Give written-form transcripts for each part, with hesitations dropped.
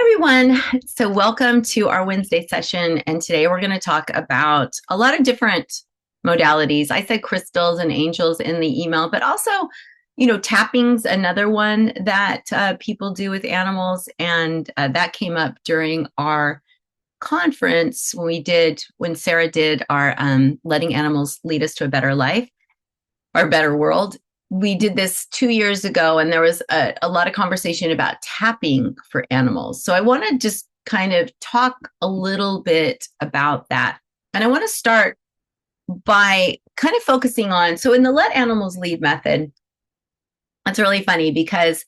everyone. So, welcome to our Wednesday session. And today we're going to talk about a lot of different modalities. I said crystals and angels in the email, but also, tapping's another one that people do with animals. And that came up during our conference when Sarah did our Letting Animals Lead Us to a Better Life or Better World. We did this 2 years ago, and there was a lot of conversation about tapping for animals. So I want to just kind of talk a little bit about that. And I want to start by kind of focusing on, so in the Let Animals Lead method, it's really funny because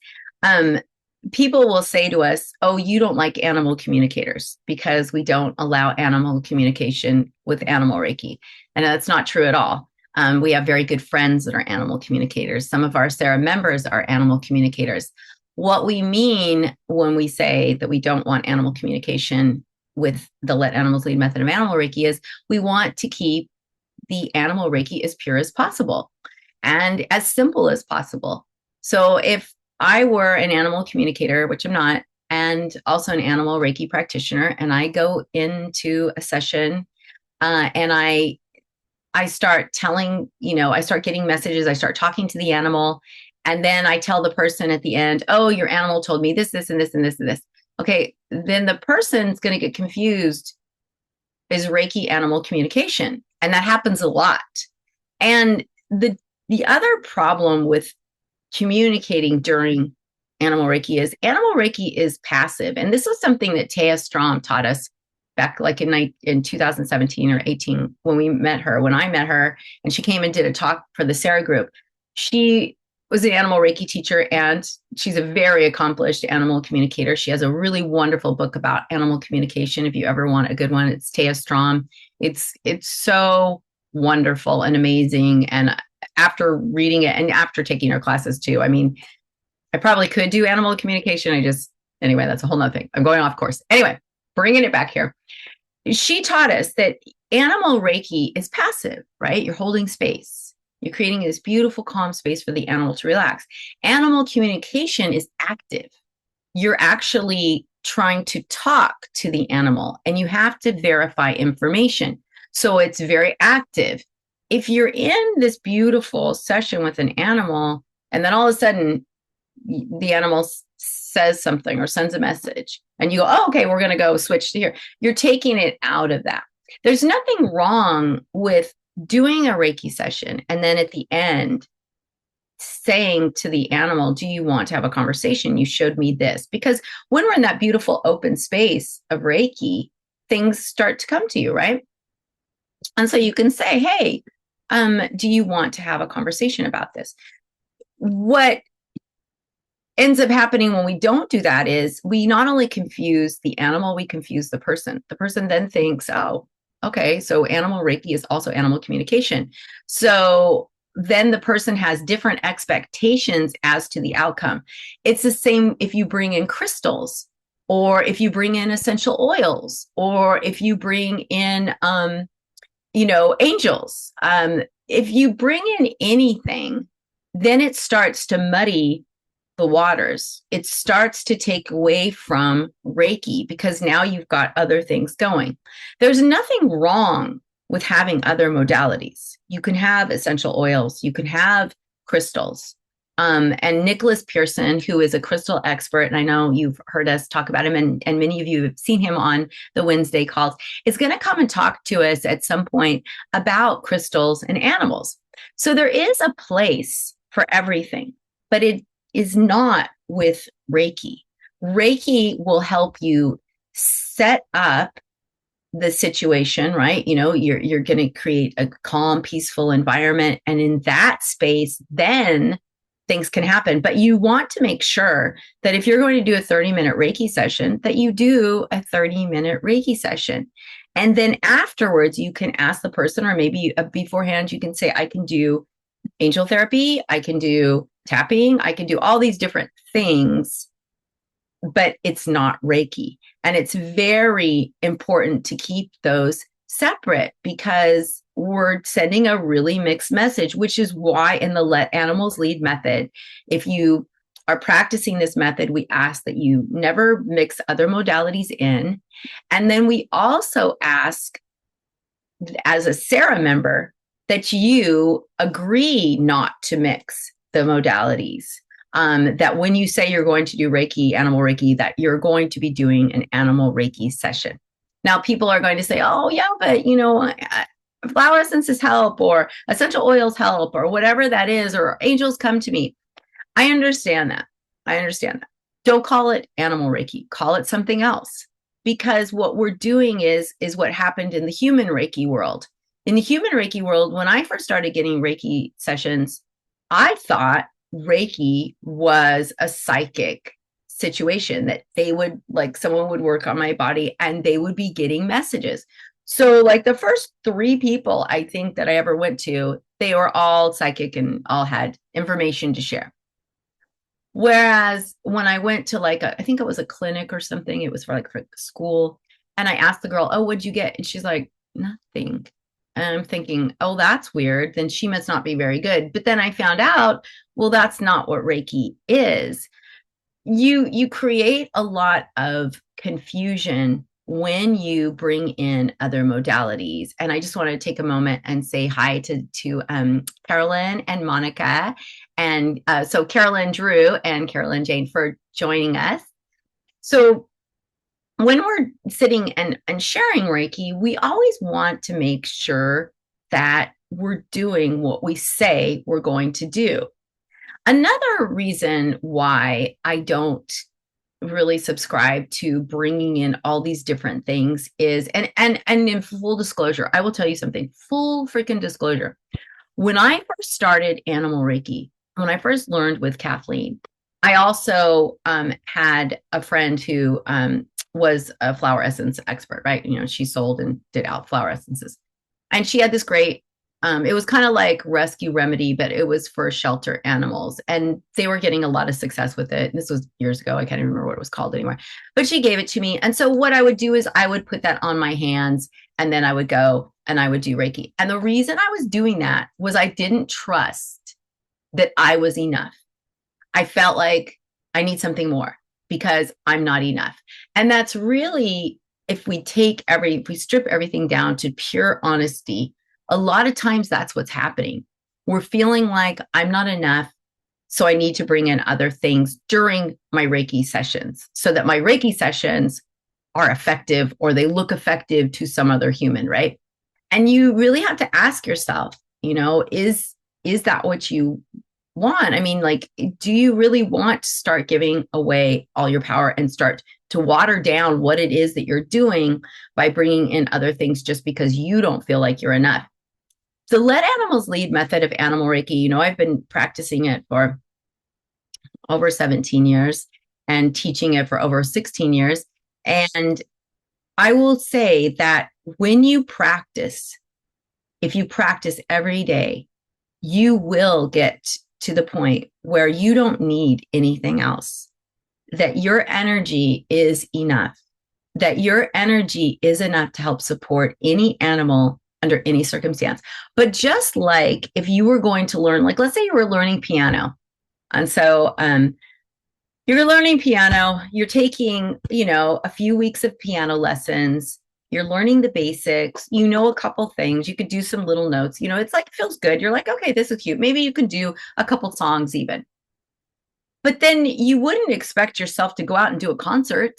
people will say to us, oh, you don't like animal communicators because we don't allow animal communication with Animal Reiki. And that's not true at all. We have very good friends that are animal communicators. Some of our Sarah members are animal communicators. What we mean when we say that we don't want animal communication with the Let Animals Lead method of Animal Reiki is we want to keep the Animal Reiki as pure as possible and as simple as possible. So if I were an animal communicator, which I'm not, and also an animal Reiki practitioner, and I go into a session and I start telling, I start getting messages, I start talking to the animal, and then I tell the person at the end, oh, your animal told me this, this, and this, and this, and this. Okay, then the person's going to get confused. Is Reiki animal communication? And that happens a lot. And the other problem with communicating during Animal Reiki is passive. And this was something that Taya Strom taught us back like in 2017 or 18 when I met her, and she came and did a talk for the Sarah group. She was an animal Reiki teacher, and she's a very accomplished animal communicator. She has a really wonderful book about animal communication. If you ever want a good one, it's Taya Strom. It's so wonderful and amazing. And after reading it and after taking her classes too, I mean, I probably could do animal communication. Anyway, that's a whole nother thing. I'm going off course. Anyway, bringing it back here. She taught us that animal Reiki is passive, right? You're holding space. You're creating this beautiful, calm space for the animal to relax. Animal communication is active. You're actually trying to talk to the animal, and you have to verify information. So it's very active. If you're in this beautiful session with an animal, and then all of a sudden the animal says something or sends a message, and you go, oh, okay, we're going to go switch to here. You're taking it out of that. There's nothing wrong with doing a Reiki session and then at the end saying to the animal, do you want to have a conversation? You showed me this. Because when we're in that beautiful open space of Reiki, things start to come to you, right? And so you can say, hey, do you want to have a conversation about this? What ends up happening when we don't do that is we not only confuse the animal, we confuse the person. The person then thinks, oh, okay, so animal Reiki is also animal communication. So then the person has different expectations as to the outcome. It's the same if you bring in crystals, or if you bring in essential oils, or if you bring in, angels. If you bring in anything, then it starts to muddy the waters. It starts to take away from Reiki because now you've got other things going. There's nothing wrong with having other modalities. You can have essential oils, you can have crystals. And Nicholas Pearson, who is a crystal expert, and I know you've heard us talk about him, and many of you have seen him on the Wednesday calls, is going to come and talk to us at some point about crystals and animals. So there is a place for everything, but it is not with Reiki. Reiki will help you set up the situation, right? You're going to create a calm, peaceful environment. And in that space, then things can happen. But you want to make sure that if you're going to do a 30-minute Reiki session, that you do a 30-minute Reiki session. And then afterwards, you can ask the person, or maybe beforehand, you can say, I can do angel therapy, I can do tapping, I can do all these different things, but it's not Reiki. And it's very important to keep those separate because we're sending a really mixed message, which is why in the Let Animals Lead method, if you are practicing this method, we ask that you never mix other modalities in. And then we also ask, as a Sarah member, that you agree not to mix the modalities. That when you say you're going to do Reiki, animal Reiki, that you're going to be doing an animal Reiki session. Now, people are going to say, oh, yeah, but flower essences help, or essential oils help, or whatever that is, or angels come to me. I understand that. I understand that. Don't call it animal Reiki. Call it something else. Because what we're doing is what happened in the human Reiki world. In the human Reiki world, when I first started getting Reiki sessions, I thought Reiki was a psychic situation, that they would, like, someone would work on my body and they would be getting messages. So like the first 3 people I think that I ever went to, they were all psychic and all had information to share. Whereas when I went to like I think it was a clinic or something, it was for school, and I asked the girl, oh, what'd you get? And she's like, nothing. And I'm thinking, oh, that's weird. Then she must not be very good. But then I found out, well, that's not what Reiki is. You create a lot of confusion when you bring in other modalities. And I just want to take a moment and say hi to Carolyn and Monica. And so Carolyn Drew and Carolyn Jane for joining us. So when we're sitting and sharing Reiki, we always want to make sure that we're doing what we say we're going to do. Another reason why I don't really subscribe to bringing in all these different things is, and in full disclosure, I will tell you something, full freaking disclosure. When I first started Animal Reiki, when I first learned with Kathleen, I also had a friend who was a flower essence expert, right? She sold and did out flower essences. And she had this great, it was kind of like Rescue Remedy, but it was for shelter animals. And they were getting a lot of success with it. This was years ago. I can't even remember what it was called anymore. But she gave it to me. And so what I would do is I would put that on my hands, and then I would go and I would do Reiki. And the reason I was doing that was I didn't trust that I was enough. I felt like I need something more because I'm not enough. And that's really, if we strip everything down to pure honesty, a lot of times that's what's happening. We're feeling like I'm not enough, so I need to bring in other things during my Reiki sessions so that my Reiki sessions are effective, or they look effective to some other human, right? And you really have to ask yourself, is that what you want? I mean, like, do you really want to start giving away all your power and start to water down what it is that you're doing by bringing in other things just because you don't feel like you're enough? The Let Animals Lead method of Animal Reiki, I've been practicing it for over 17 years and teaching it for over 16 years. And I will say that when you practice, if you practice every day, you will get to the point where you don't need anything else, that your energy is enough, that your energy is enough to help support any animal under any circumstance. But just like if you were going to learn, like, let's say you were learning piano. And so you're learning piano, you're taking, a few weeks of piano lessons, you're learning the basics, a couple things, you could do some little notes, it's like, it feels good. You're like, okay, this is cute. Maybe you can do a couple songs even. But then you wouldn't expect yourself to go out and do a concert.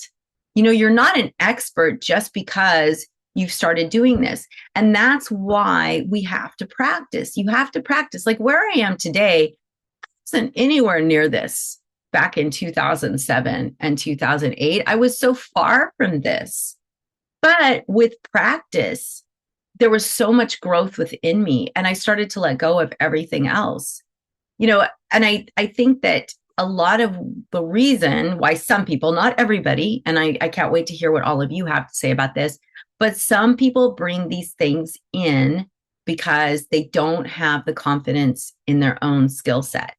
You're not an expert just because you've started doing this. And that's why we have to practice. You have to practice. Like where I am today isn't anywhere near this back in 2007 and 2008. I was so far from this. But with practice, there was so much growth within me, and I started to let go of everything else. And I think that a lot of the reason why some people, not everybody, and I can't wait to hear what all of you have to say about this, but some people bring these things in because they don't have the confidence in their own skill set.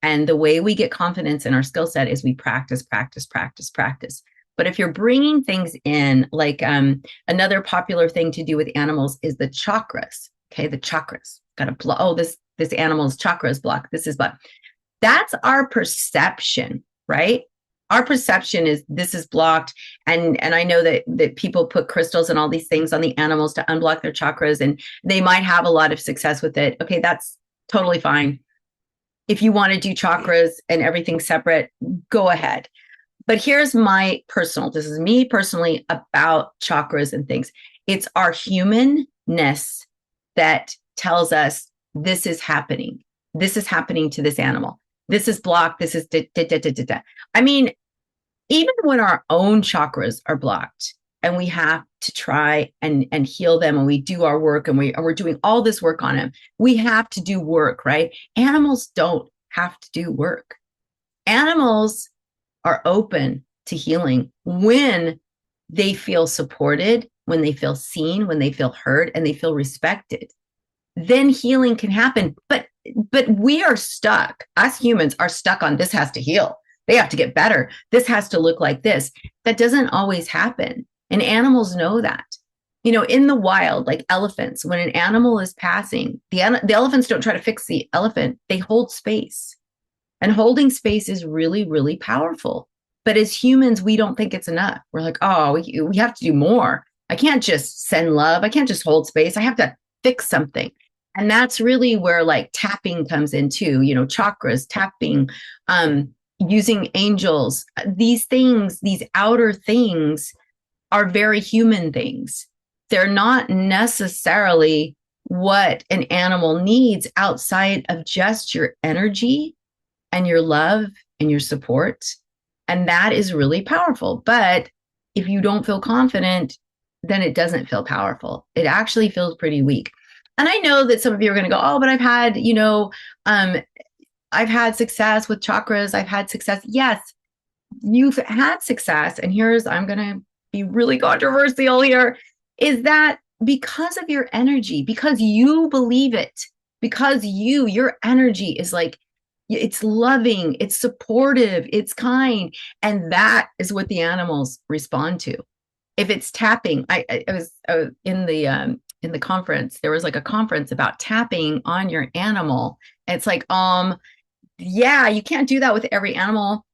And the way we get confidence in our skill set is we practice, practice, practice, practice. But if you're bringing things in, like another popular thing to do with animals is the chakras. Okay, the chakras. Got to block. Oh, this animal's chakras blocked. This is blocked. That's our perception, right? Our perception is this is blocked. And I know that people put crystals and all these things on the animals to unblock their chakras, and they might have a lot of success with it. Okay, that's totally fine. If you want to do chakras and everything separate, go ahead. But here's this is me personally about chakras and things. It's our humanness that tells us this is happening. This is happening to this animal. This is blocked. This is da, da, da, da, da, da. I mean, even when our own chakras are blocked and we have to try and heal them, and we do our work, and we're doing all this work on them, we have to do work, right? Animals don't have to do work. Animals are open to healing when they feel supported, when they feel seen, when they feel heard, and they feel respected. Then healing can happen. But we are stuck. Us humans are stuck on this has to heal. They have to get better. This has to look like this. That doesn't always happen. And animals know that. You know, in the wild, like elephants, when an animal is passing, the elephants don't try to fix the elephant. They hold space. And holding space is really, really powerful. But as humans, we don't think it's enough. We're like, oh, we have to do more. I can't just send love. I can't just hold space. I have to fix something. And that's really where like tapping comes in too, you know, chakras, tapping, using angels. These things, these outer things are very human things. They're not necessarily what an animal needs outside of just your energy and your love and your support. And that is really powerful. But if you don't feel confident, then it doesn't feel powerful. It actually feels pretty weak. And I know that some of you are going to go, oh, but I've had, I've had success with chakras. I've had success. Yes, you've had success. And I'm going to be really controversial here, is that because of your energy, because you believe it, because your energy is like, it's loving, it's supportive, it's kind. And that is what the animals respond to. If it's tapping, I was in the conference, there was like a conference about tapping on your animal. And it's like, yeah, you can't do that with every animal.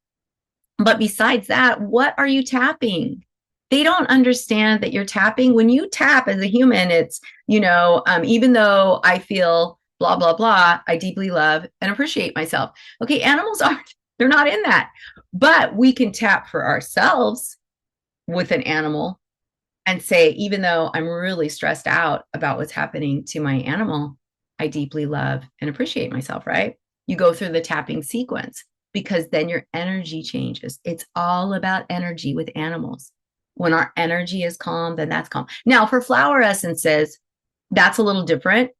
But besides that, what are you tapping? They don't understand that you're tapping. When you tap as a human, it's, even though I feel blah, blah, blah, I deeply love and appreciate myself. Okay, animals aren't, they're not in that. But we can tap for ourselves with an animal and say, even though I'm really stressed out about what's happening to my animal, I deeply love and appreciate myself, right? You go through the tapping sequence because then your energy changes. It's all about energy with animals. When our energy is calm, then that's calm. Now, for flower essences, that's a little different.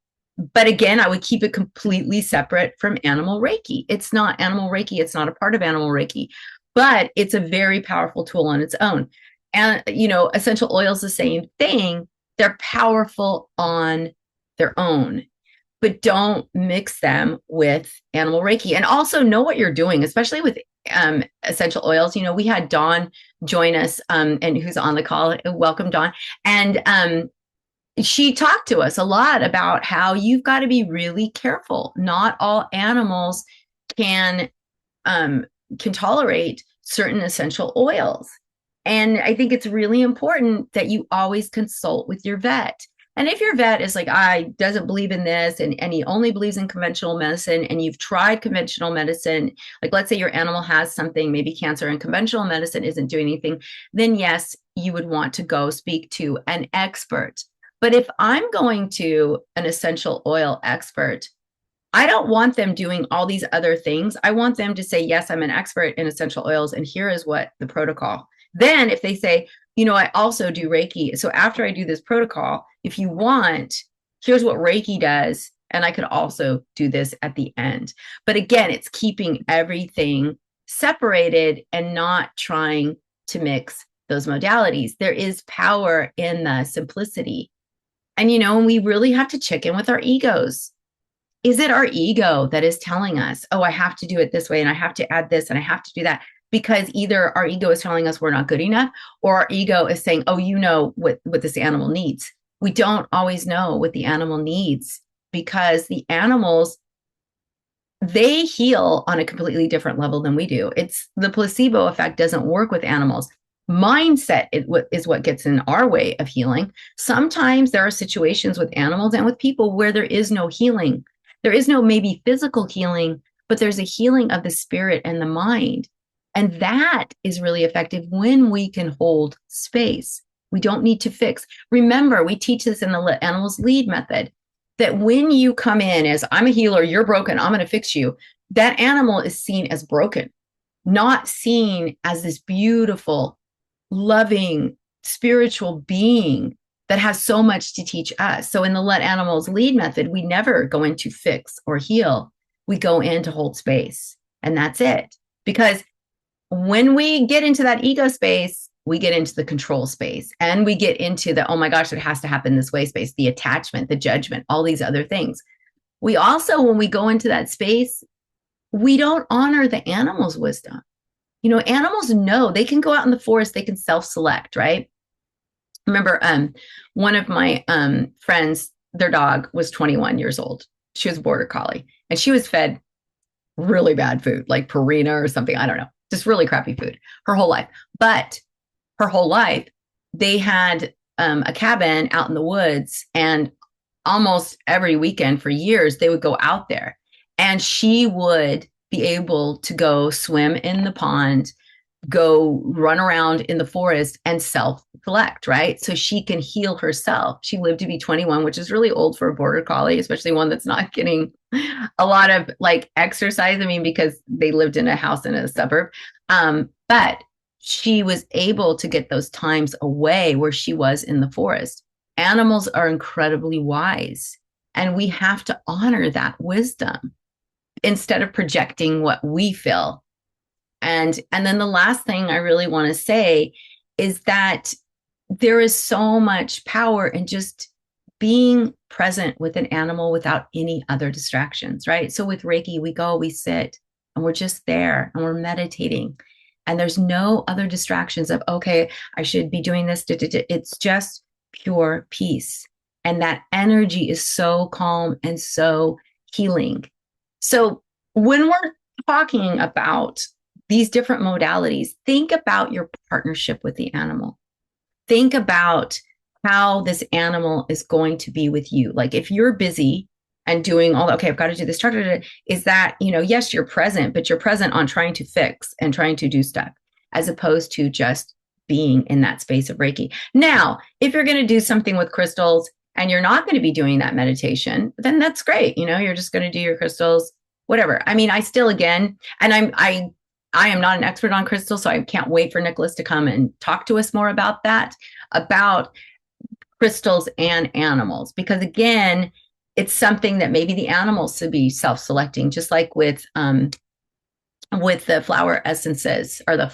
But again, I would keep it completely separate from animal Reiki. It's not animal Reiki. It's not a part of animal Reiki, but it's a very powerful tool on its own. And, essential oils, the same thing. They're powerful on their own, but don't mix them with animal Reiki. And also know what you're doing, especially with essential oils. We had Dawn join us, and who's on the call. Welcome, Dawn. And she talked to us a lot about how you've got to be really careful. Not all animals can tolerate certain essential oils. And I think it's really important that you always consult with your vet. And if your vet is like, I doesn't believe in this, and he only believes in conventional medicine, and you've tried conventional medicine, like let's say your animal has something, maybe cancer, and conventional medicine isn't doing anything, then yes, you would want to go speak to an expert. But if I'm going to an essential oil expert, I don't want them doing all these other things. I want them to say, yes, I'm an expert in essential oils, and here is what the protocol. Then if they say, I also do Reiki. So after I do this protocol, if you want, here's what Reiki does. And I could also do this at the end. But again, it's keeping everything separated and not trying to mix those modalities. There is power in the simplicity. And, we really have to check in with our egos. Is it our ego that is telling us, oh, I have to do it this way, and I have to add this, and I have to do that? Because either our ego is telling us we're not good enough, or our ego is saying, oh, what this animal needs. We don't always know what the animal needs, because the animals they heal on a completely different level than we do. It's the placebo effect doesn't work with animals. Mindset is what gets in our way of healing. Sometimes there are situations with animals and with people where there is no healing. There is no maybe physical healing, but there's a healing of the spirit and the mind. And that is really effective when we can hold space. We don't need to fix. Remember, we teach this in the animals lead method, that when you come in as I'm a healer, you're broken, I'm going to fix you, that animal is seen as broken, not seen as this beautiful, loving, spiritual being that has so much to teach us. So in the let animals lead method, we never go into fix or heal. We go in to hold space, and that's it. Because when we get into that ego space, we get into the control space, and we get into the, oh my gosh, it has to happen this way space, the attachment, the judgment, all these other things. We also, when we go into that space, we don't honor the animal's wisdom. You know, animals know they can go out in the forest, they can self-select, right? Remember, one of my friends, their dog was 21 years old. She was a border collie, and she was fed really bad food, like Purina or something. I don't know, just really crappy food her whole life. But her whole life, they had a cabin out in the woods, and almost every weekend for years, they would go out there, and she would be able to go swim in the pond, go run around in the forest and self-select, right? So she can heal herself. She lived to be 21, which is really old for a border collie, especially one that's not getting a lot of like exercise. I mean, because they lived in a house in a suburb. But she was able to get those times away where she was in the forest. Animals are incredibly wise, and we have to honor that wisdom instead of projecting what we feel. And then the last thing I really want to say is that there is so much power in just being present with an animal without any other distractions, right? So with Reiki, we go, we sit, and we're just there, and we're meditating. And there's no other distractions of, okay, I should be doing this. It's just pure peace. And that energy is so calm and so healing. So when we're talking about these different modalities, think about your partnership with the animal. Think about how this animal is going to be with you. Like if you're busy and doing all, okay, I've got to do this, is that, you know, yes, you're present, but you're present on trying to fix and trying to do stuff, as opposed to just being in that space of Reiki. Now, if you're going to do something with crystals and you're not going to be doing that meditation, then that's great. You know, you're just going to do your crystals, whatever. I mean, I still, again, and I am not an expert on crystals, so I can't wait for Nicholas to come and talk to us more about that, about crystals and animals, because again, it's something that maybe the animals should be self-selecting, just like with the flower essences, or the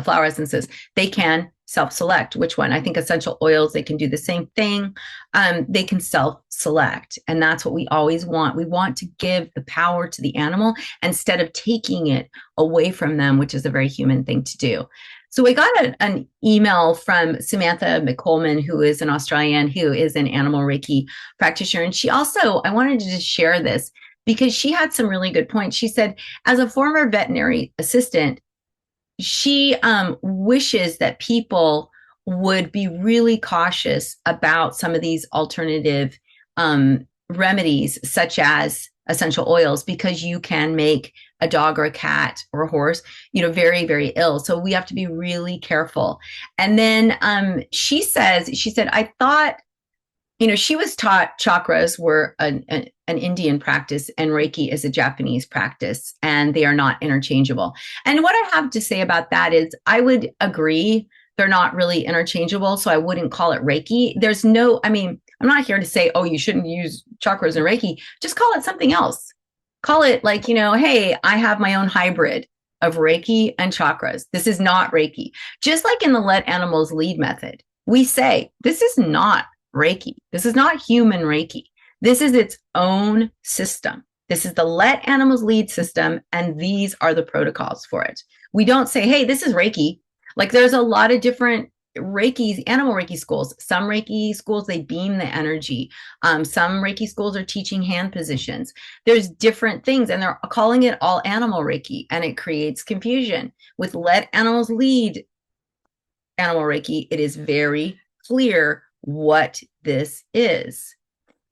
flower essences, they can self-select which one. I think essential oils, they can do the same thing. They can self-select, and that's what we always want. We want to give the power to the animal instead of taking it away from them, which is a very human thing to do. So we got an email from Samantha McColeman, who is an Australian, who is an animal Reiki practitioner. And she also, I wanted to just share this because she had some really good points. She said, as a former veterinary assistant, she wishes that people would be really cautious about some of these alternative remedies, such as essential oils, because you can make a dog or a cat or a horse, you know, very, very ill. So we have to be really careful. And then she said, I thought, you know, she was taught chakras were an Indian practice and Reiki is a Japanese practice, and they are not interchangeable. And what I have to say about that is I would agree they're not really interchangeable, so I wouldn't call it Reiki. There's no, I mean, I'm not here to say, oh, you shouldn't use chakras and Reiki. Just call it something else. Call it like, you know, hey, I have my own hybrid of Reiki and chakras. This is not Reiki. Just like in the Let Animals Lead method, we say, this is not Reiki. This is not human Reiki. This is its own system. This is the Let Animals Lead system, and these are the protocols for it. We don't say, hey, this is Reiki. Like there's a lot of different Animal Reiki schools, some Reiki schools, they beam the energy. Some Reiki schools are teaching hand positions. There's different things, and they're calling it all Animal Reiki, and it creates confusion. With Let Animals Lead Animal Reiki, it is very clear what this is.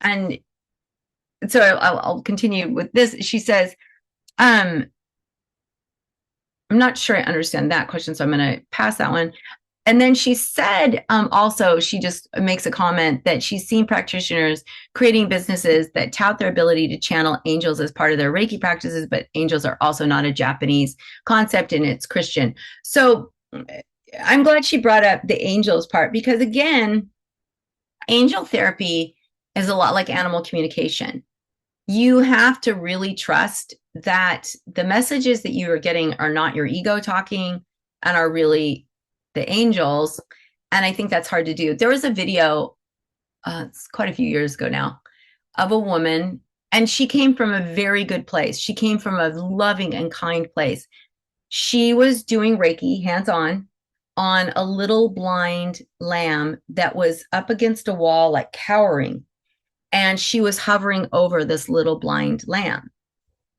And so I'll continue with this. She says, I'm not sure I understand that question, so I'm going to pass that one. And then she said, also, she just makes a comment that she's seen practitioners creating businesses that tout their ability to channel angels as part of their Reiki practices, but angels are also not a Japanese concept and it's Christian. So I'm glad she brought up the angels part, because again, angel therapy is a lot like animal communication. You have to really trust that the messages that you are getting are not your ego talking and are really the angels. And I think that's hard to do. There was a video, it's quite a few years ago now, of a woman, and she came from a very good place. She came from a loving and kind place. She was doing Reiki hands-on on a little blind lamb that was up against a wall, like cowering. And she was hovering over this little blind lamb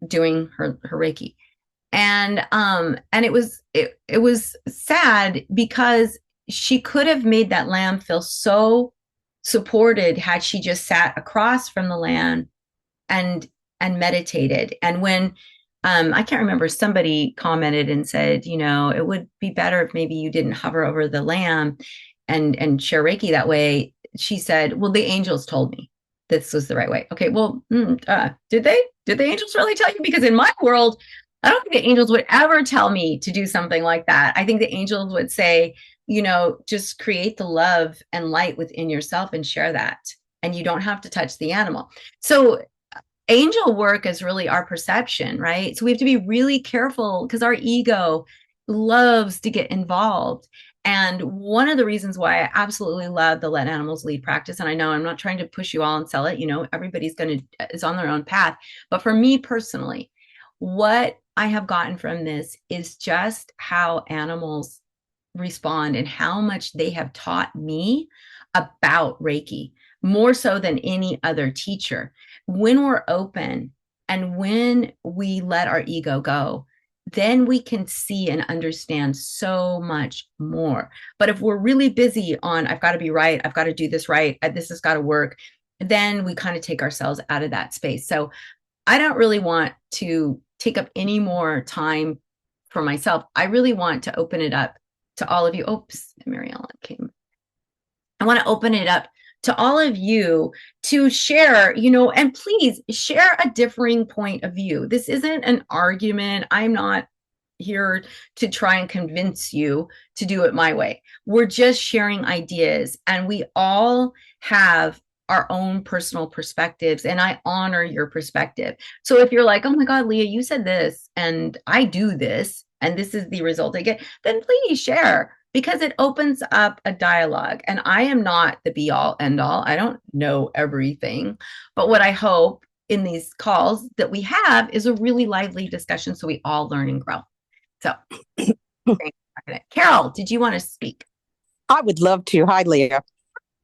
doing her Reiki. And it was sad, because she could have made that lamb feel so supported had she just sat across from the lamb and meditated. And when I can't remember, somebody commented and said, it would be better if maybe you didn't hover over the lamb and share Reiki that way. She said, well, the angels told me this was the right way. Okay, well, did they? Did the angels really tell you? Because in my world, I don't think the angels would ever tell me to do something like that. I think the angels would say, just create the love and light within yourself and share that. And you don't have to touch the animal. So angel work is really our perception, right? So we have to be really careful, because our ego loves to get involved. And one of the reasons why I absolutely love the Let Animals Lead practice, and I know I'm not trying to push you all and sell it, everybody's is on their own path. But for me personally, what I have gotten from this is just how animals respond and how much they have taught me about Reiki, more so than any other teacher. When we're open and when we let our ego go, then we can see and understand so much more. But if we're really busy on, I've got to be right, I've got to do this right, this has got to work, then we kind of take ourselves out of that space. So I don't really want to take up any more time for myself. I really want to open it up to all of you. Oops, Mary Ellen came. I want to open it up to all of you to share, and please share a differing point of view. This isn't an argument. I'm not here to try and convince you to do it my way. We're just sharing ideas, and we all have our own personal perspectives, and I honor your perspective. So if you're like, oh my God, Leah, you said this, and I do this, and this is the result I get, then please share, because it opens up a dialogue. And I am not the be all end all. I don't know everything. But what I hope in these calls that we have is a really lively discussion, so we all learn and grow. So, Carol, did you want to speak? I would love to. Hi, Leah.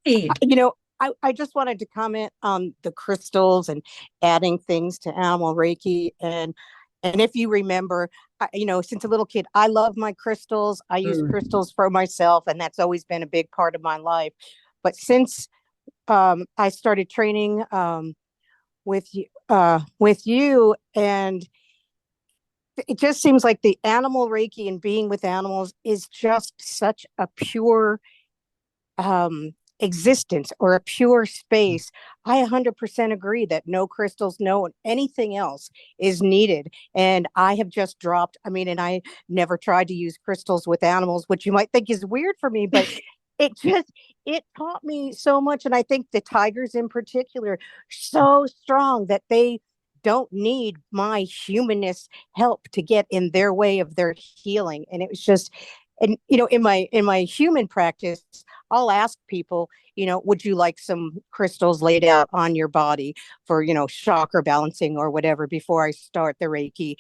Hey. I just wanted to comment on the crystals and adding things to Animal Reiki. And if you remember, since a little kid, I love my crystals. I use crystals for myself, and that's always been a big part of my life. But since I started training with you, and it just seems like the Animal Reiki and being with animals is just such a pure existence, or a pure space. I 100% agree that no crystals, no anything else is needed. And I have just dropped, and I never tried to use crystals with animals, which you might think is weird for me, but it taught me so much. And I think the tigers in particular, so strong that they don't need my humanness help to get in their way of their healing. And it was just, and in my human practice, I'll ask people, would you like some crystals laid out on your body for, chakra balancing or whatever before I start the Reiki?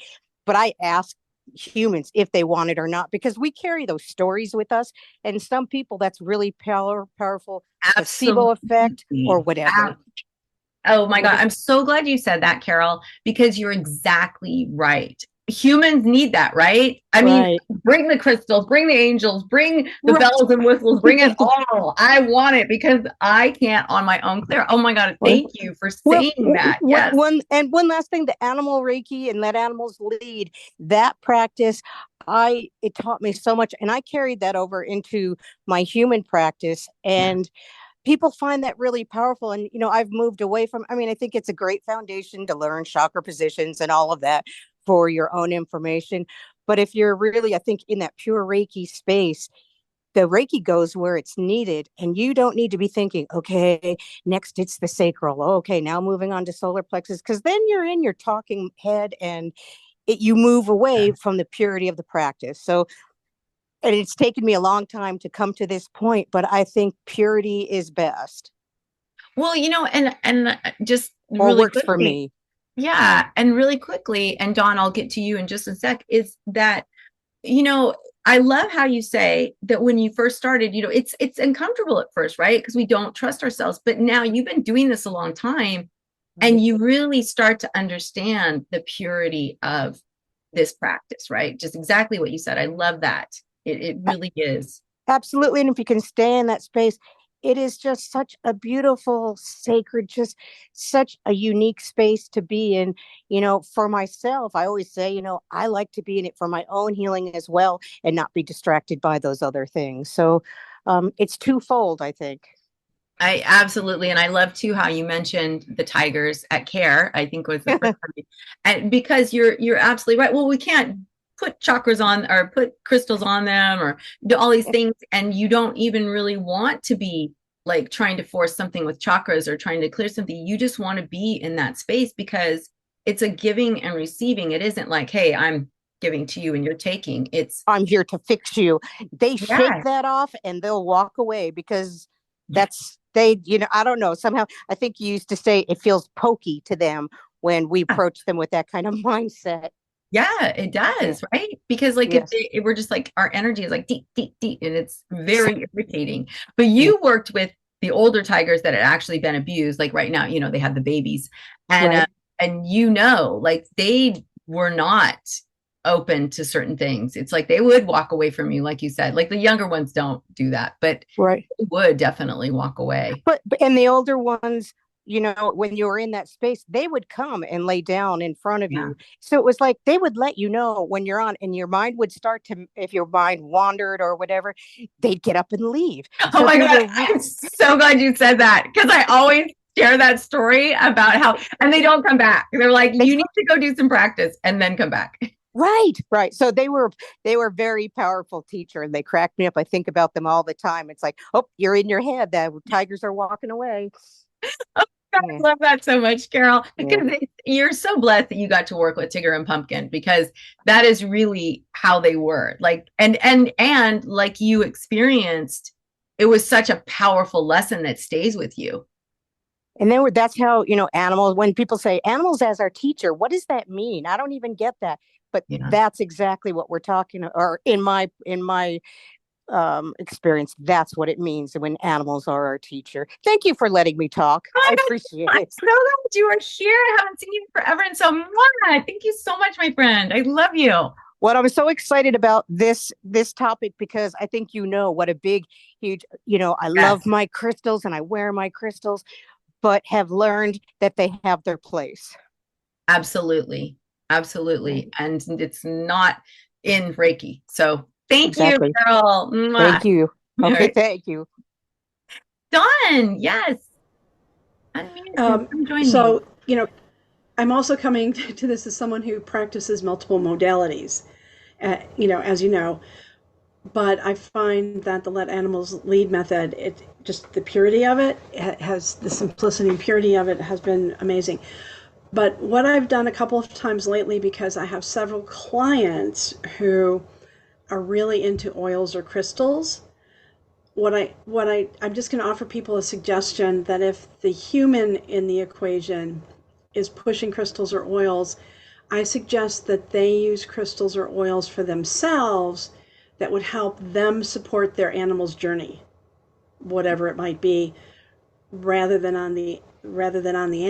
But I ask humans if they want it or not, because we carry those stories with us. And some people, that's really powerful placebo effect or Absolutely. whatever. Oh my What God. is I'm so glad you said that, Carol, because you're exactly right. Humans need that, right? I mean, right? bring the crystals, bring the angels, bring the Right. bells and whistles, bring it all. I want it because I can't on my own clear. Oh my God. Right. Thank you for Well, saying that. Yes. one last thing, the animal Reiki and let animals lead, that practice, I it taught me so much, and I carried that over into my human practice, Yeah. and people find that really powerful. And I've moved away from, I mean, I think it's a great foundation to learn chakra positions and all of that for your own information. But if you're really, I think, in that pure Reiki space, the Reiki goes where it's needed, and you don't need to be thinking, okay, next it's the sacral. Oh, okay, now moving on to solar plexus, because then you're in your talking head, and you move away from the purity of the practice. So, and it's taken me a long time to come to this point, but I think purity is best, Well, and just or really works for quickly, me. yeah, and really quickly, and Dawn, I'll get to you in just a sec, is that you know, I love how you say that when you first started, it's uncomfortable at first, right? Because we don't trust ourselves. But now you've been doing this a long time and Right. you really start to understand the purity of this practice, right? Just exactly what you said. I love that. It really is. Absolutely. And if you can stay in that space, it is just such a beautiful, sacred, just such a unique space to be in. For myself, I always say, I like to be in it for my own healing as well and not be distracted by those other things. So it's twofold, I think. I absolutely, and I love too how you mentioned the tigers at Care. I think was the first time, and because you're absolutely right. Well, we can't put chakras on or put crystals on them or do all these things, and you don't even really want to be like trying to force something with chakras or trying to clear something. You just want to be in that space because it's a giving and receiving. It isn't like, hey, I'm giving to you and you're taking. It's I'm here to fix you. They shake yeah, that off and they'll walk away, because I don't know. Somehow, I think you used to say it feels pokey to them when we yeah. approach them with that kind of mindset. Yeah, it Yeah. does, right? Because like Yes. if we're just like our energy is like deep, deep, deep, and it's very irritating. But you worked with the older tigers that had actually been abused. Like right now, they have the babies, and Right. like they were not open to certain things. It's like they would walk away from you, like you said. Like the younger ones don't do that, but Right. they would definitely walk away. But and the older ones, when you were in that space, they would come and lay down in front of Yeah. you. So it was like they would let you know when you're on, and your mind would start to, if your mind wandered or whatever, they'd get up and leave. Oh So my they God. were I'm so glad you said that because I always share that story about how, and they don't come back. They're like, they you need to go do some practice and then come back. right, right. So they were very powerful teacher, and they cracked me up. I think about them all the time. It's like, oh, you're in your head. The tigers are walking away. I Yeah, love that so much, Carol, yeah. because you're so blessed that you got to work with Tigger and Pumpkin because that is really how they were. Like, and like you experienced, it was such a powerful lesson that stays with you. And then that's how, animals, when people say animals as our teacher, what does that mean? I don't even get that. But Yeah. that's exactly what we're talking, or in my experience, that's what it means when animals are our teacher. Thank you for letting me talk. Oh I my appreciate God, I'm it. so glad you are here. I haven't seen you forever. And so, thank you so much, my friend. I love you. Well, I'm so excited about this topic, because I think what a big, huge, I love Yes, my crystals and I wear my crystals, but have learned that they have their place. absolutely. Right. Absolutely. And it's not in Reiki. So thank you, Exactly. girl. Mwah. Thank you. All Okay, right. thank you. Dawn, yes. Unmute and Um, come join me. so, I'm also coming to this as someone who practices multiple modalities, as you know. But I find that the let animals lead method, it just the purity of it has the simplicity and purity of it has been amazing. But what I've done a couple of times lately, because I have several clients who are really into oils or crystals, I'm just going to offer people a suggestion that if the human in the equation is pushing crystals or oils, I suggest that they use crystals or oils for themselves that would help them support their animal's journey, whatever it might be, rather than on the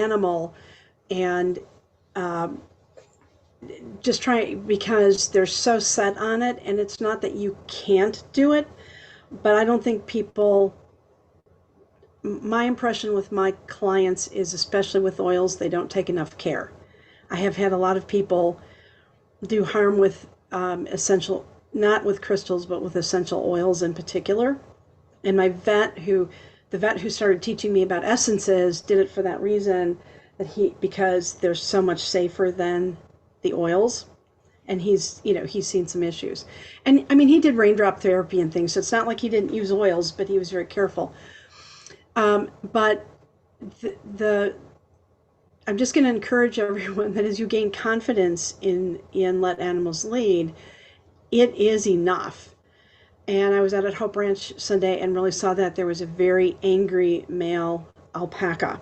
animal. And um, just try, because they're so set on it, and it's not that you can't do it, but I don't think people, my impression with my clients is, especially with oils, they don't take enough care. I have had a lot of people do harm with essential, not with crystals, but with essential oils in particular. And the vet who started teaching me about essences did it for that reason, because they're so much safer than the oils. And he's seen some issues. And I mean, he did raindrop therapy and things, so it's not like he didn't use oils, but he was very careful. But the I'm just going to encourage everyone that as you gain confidence in let animals lead, it is enough. And I was out at Hope Ranch Sunday and really saw that there was a very angry male alpaca.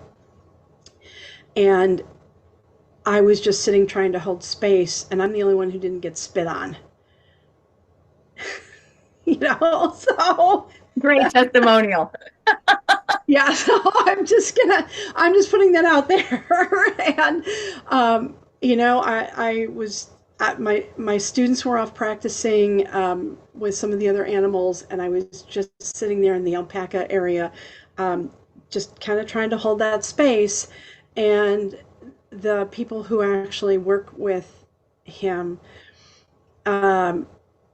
And I was just sitting trying to hold space, and I'm the only one who didn't get spit on. So Great testimonial. yeah, so I'm just putting that out there. And I was my students were off practicing with some of the other animals, and I was just sitting there in the alpaca area, just kind of trying to hold that space. And the people who actually work with him, um,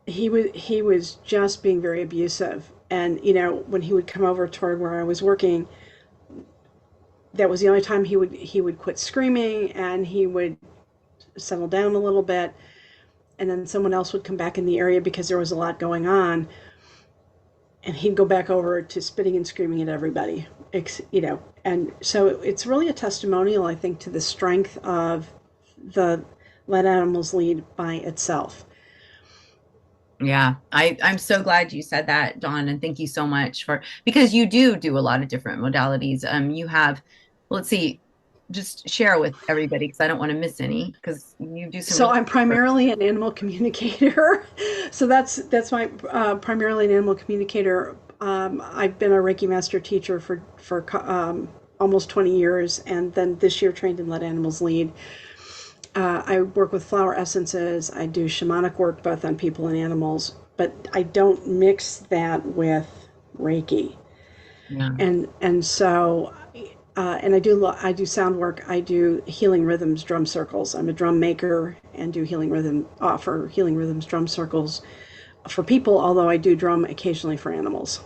he was just being very abusive. And when he would come over toward where I was working, that was the only time he would quit screaming, and he would settle down a little bit, and then someone else would come back in the area because there was a lot going on, and he'd go back over to spitting and screaming at everybody. And so it's really a testimonial, I think, to the strength of the let animals lead by itself. Yeah, I'm so glad you said that, Dawn, and thank you so much because you do a lot of different modalities. You have, let's see, just share with everybody because I don't want to miss any because you do some So really I'm primarily an animal communicator. So that's my primarily an animal communicator. I've been a Reiki master teacher for almost 20 years, and then this year trained in Let Animals Lead. I work with flower essences. I do shamanic work both on people and animals, but I don't mix that with Reiki. yeah. And so and I do sound work. I do healing rhythms, drum circles. I'm a drum maker and do offer healing rhythms, drum circles for people. Although I do drum occasionally for animals.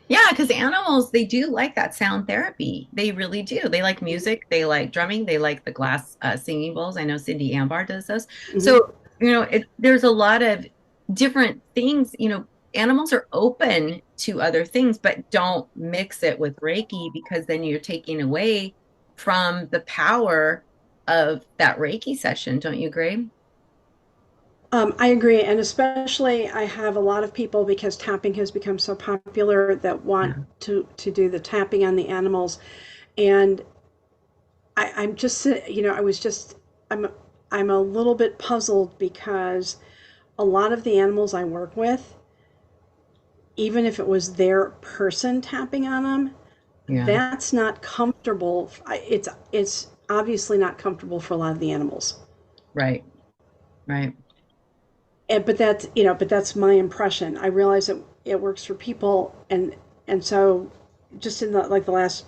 Yeah, because animals, they do like that sound therapy. They really do. They like music. They like drumming. They like the glass singing bowls. I know Cindy Ambar does those. Hmm. So, there's a lot of different things. Animals are open to other things, but don't mix it with Reiki because then you're taking away from the power of that Reiki session. Don't you agree? I agree, and especially I have a lot of people, because tapping has become so popular, that want Yeah. to do the tapping on the animals. And I'm just, I was just, I'm a little bit puzzled, because a lot of the animals I work with, even if it was their person tapping on them, Yeah. that's not comfortable. It's obviously not comfortable for a lot of the animals. Right. Right. But that's my impression. I realize that it works for people, and so just in the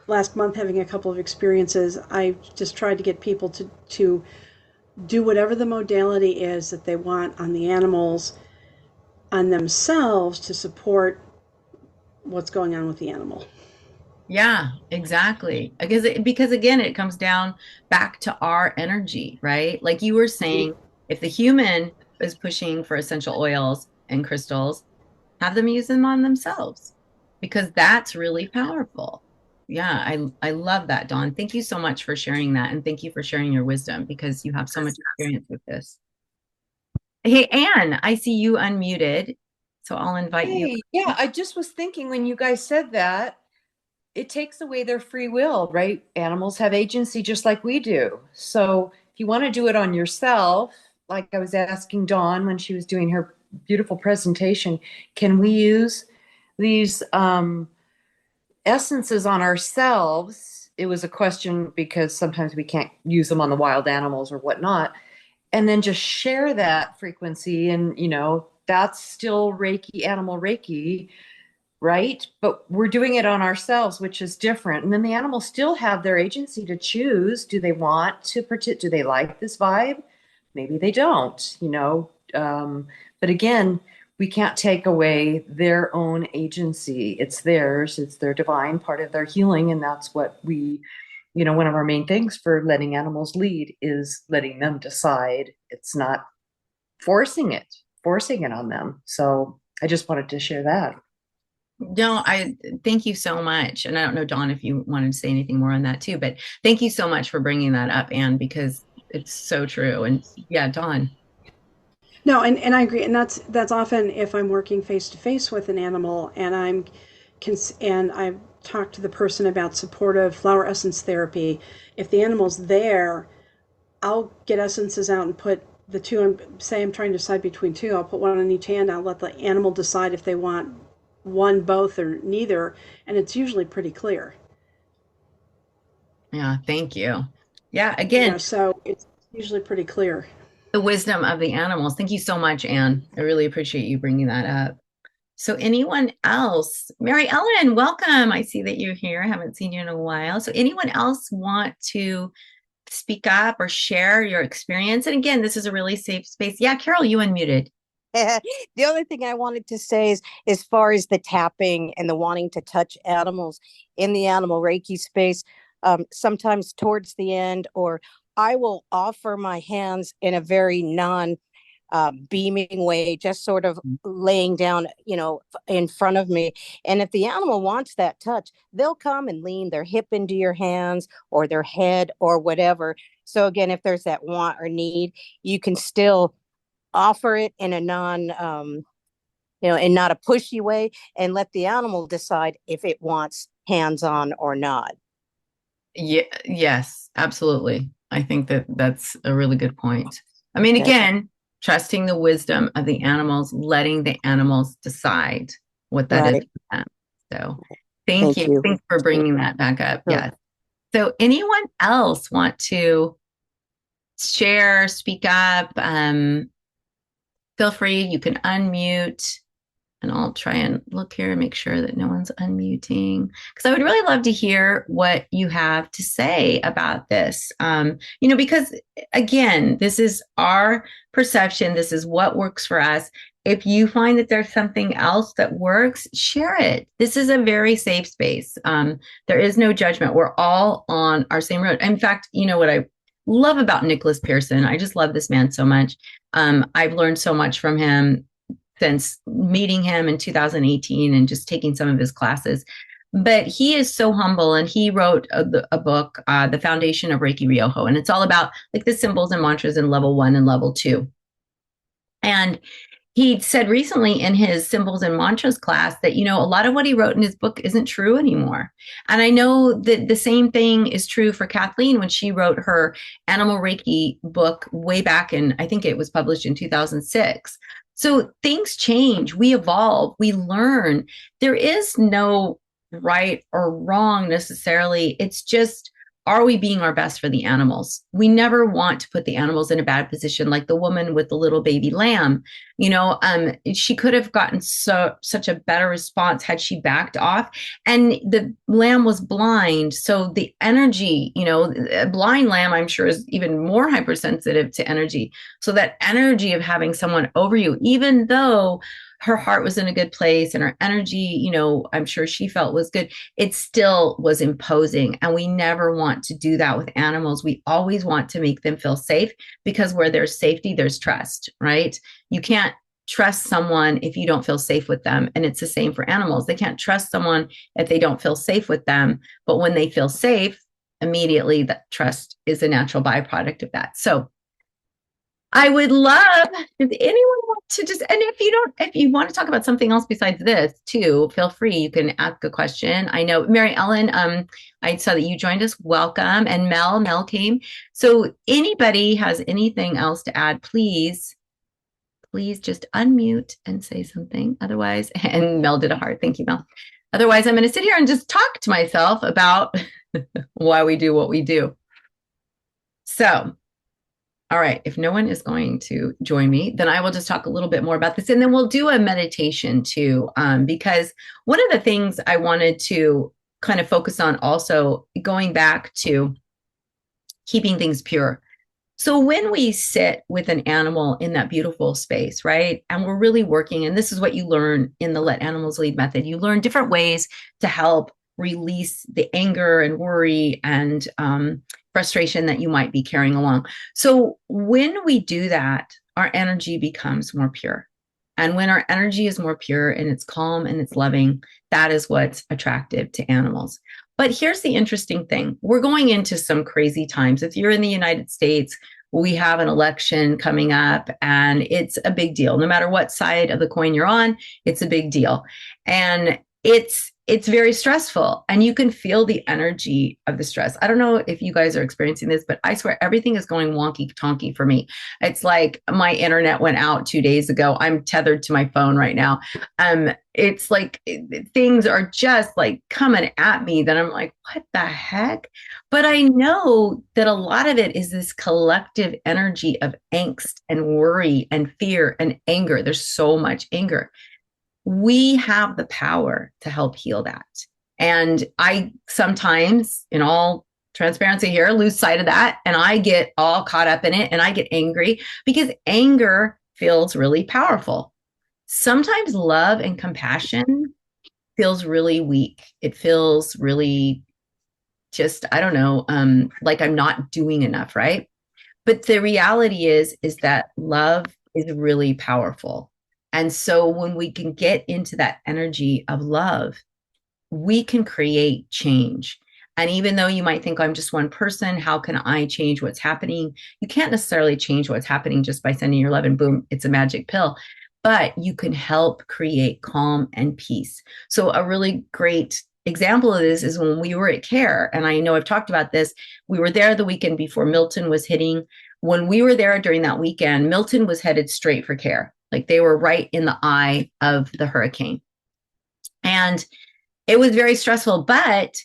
last month, having a couple of experiences, I just tried to get people to do whatever the modality is that they want on the animals, on themselves, to support what's going on with the animal. Yeah, exactly. Because again, it comes down back to our energy, right? Like you were saying, if the human is pushing for essential oils and crystals, have them use them on themselves because that's really powerful. Yeah, I love that, Dawn. Thank you so much for sharing that, and thank you for sharing your wisdom because you have so much experience with this. Hey, Anne, I see you unmuted, so I'll invite you. Hey, yeah, I just was thinking when you guys said that, it takes away their free will, right? Animals have agency just like we do. So if you want to do it on yourself, like I was asking Dawn when she was doing her beautiful presentation, can we use these essences on ourselves? It was a question because sometimes we can't use them on the wild animals or whatnot. And then just share that frequency. And, that's still Reiki, animal Reiki, right? But we're doing it on ourselves, which is different. And then the animals still have their agency to choose. Do they want to do they like this vibe? Maybe they don't, but again, we can't take away their own agency. It's theirs. It's their divine part of their healing. And that's what one of our main things for letting animals lead is letting them decide. It's not forcing it on them. So I just wanted to share that. No, I thank you so much. And I don't know, Dawn, if you wanted to say anything more on that too, but thank you so much for bringing that up, Anne, because it's so true. And yeah, Dawn. No, and I agree, and that's often if I'm working face to face with an animal, and I've talked to the person about supportive flower essence therapy. If the animal's there, I'll get essences out and put the two. Say I'm trying to decide between two. I'll put one on each hand. I'll let the animal decide if they want one, both, or neither, and it's usually pretty clear. Yeah, thank you. Yeah, again, so it's usually pretty clear. The wisdom of the animals. Thank you so much, Anne. I really appreciate you bringing that up. So anyone else? Mary Ellen, welcome. I see that you're here. I haven't seen you in a while. So anyone else want to speak up or share your experience? And again, this is a really safe space. Yeah, Carol, you unmuted. The other thing I wanted to say is, as far as the tapping and the wanting to touch animals in the animal Reiki space, sometimes towards the end, or I will offer my hands in a very beaming way, just sort of laying down, in front of me. And if the animal wants that touch, they'll come and lean their hip into your hands or their head or whatever. So again, if there's that want or need, you can still offer it in a in not a pushy way, and let the animal decide if it wants hands-on or not. Yeah, yes, absolutely. I think that's a really good point. I mean, again, trusting the wisdom of the animals, letting the animals decide what that is for them. So thank you. Thanks for bringing that back up. Sure. Yes. So anyone else want to share, speak up? Feel free. You can unmute. And I'll try and look here and make sure that no one's unmuting, because I would really love to hear what you have to say about this. Because again, this is our perception. This is what works for us. If you find that there's something else that works, share it. This is a very safe space. There is no judgment. We're all on our same road. In fact, what I love about Nicholas Pearson, I just love this man so much. I've learned so much from him since meeting him in 2018 and just taking some of his classes. But he is so humble, and he wrote a book, The Foundation of Reiki Ryoho, and it's all about like the symbols and mantras in level 1 and level 2. And he said recently in his symbols and mantras class that, a lot of what he wrote in his book isn't true anymore. And I know that the same thing is true for Kathleen when she wrote her Animal Reiki book way back in, I think it was published in 2006. So things change, we evolve, we learn. There is no right or wrong necessarily. It's just, are we being our best for the animals? We never want to put the animals in a bad position, like the woman with the little baby lamb. She could have gotten such a better response had she backed off. And the lamb was blind, so the energy, a blind lamb, I'm sure, is even more hypersensitive to energy. So that energy of having someone over you, even though her heart was in a good place and her energy, I'm sure she felt was good, it still was imposing. And we never want to do that with animals. We always want to make them feel safe, because where there's safety, there's trust, right? You can't trust someone if you don't feel safe with them. And it's the same for animals. They can't trust someone if they don't feel safe with them. But when they feel safe, immediately that trust is a natural byproduct of that. So I would love if anyone wants to just, and if you want to talk about something else besides this too, feel free. You can ask a question. I know Mary Ellen, I saw that you joined us. Welcome. And Mel came. So anybody has anything else to add, please just unmute and say something. Otherwise, and Mel did a heart. Thank you, Mel. Otherwise, I'm going to sit here and just talk to myself about why we do what we do. So, all right, if no one is going to join me, then I will just talk a little bit more about this. And then we'll do a meditation too, because one of the things I wanted to kind of focus on also, going back to keeping things pure. So when we sit with an animal in that beautiful space, right, and we're really working, and this is what you learn in the Let Animals Lead method, you learn different ways to help release the anger and worry and frustration that you might be carrying along. So when we do that, our energy becomes more pure. And when our energy is more pure and it's calm and it's loving, that is what's attractive to animals. But here's the interesting thing. We're going into some crazy times. If you're in the United States, we have an election coming up and it's a big deal. No matter what side of the coin you're on, it's a big deal. And it's very stressful and you can feel the energy of the stress. I don't know if you guys are experiencing this, but I swear everything is going wonky tonky for me. It's like my internet went out 2 days ago. I'm tethered to my phone right now. It's like things are just like coming at me that I'm like, what the heck? But I know that a lot of it is this collective energy of angst and worry and fear and anger. There's so much anger. We have the power to help heal that. And I sometimes, in all transparency here, lose sight of that. And I get all caught up in it and I get angry because anger feels really powerful. Sometimes love and compassion feels really weak. It feels really just, I don't know, like I'm not doing enough, right? But the reality is that love is really powerful. And so when we can get into that energy of love, we can create change. And even though you might think I'm just one person, how can I change what's happening? You can't necessarily change what's happening just by sending your love and boom, it's a magic pill. But you can help create calm and peace. So a really great example of this is when we were at CARE, and I know I've talked about this, we were there the weekend before Milton was hitting. When we were there during that weekend, Milton was headed straight for CARE. Like they were right in the eye of the hurricane. And it was very stressful, but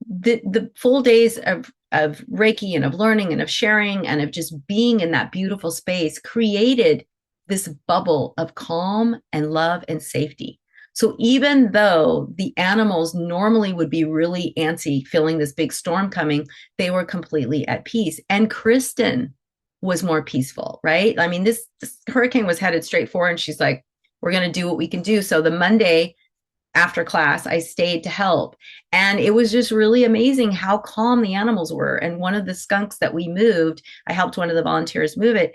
the full days of Reiki and of learning and of sharing and of just being in that beautiful space created this bubble of calm and love and safety. So even though the animals normally would be really antsy, feeling this big storm coming, they were completely at peace. And Kristen was more peaceful, right? I mean, this hurricane was headed straight for her, and she's like, we're going to do what we can do. So the Monday after class, I stayed to help. And it was just really amazing how calm the animals were. And one of the skunks that we moved, I helped one of the volunteers move it.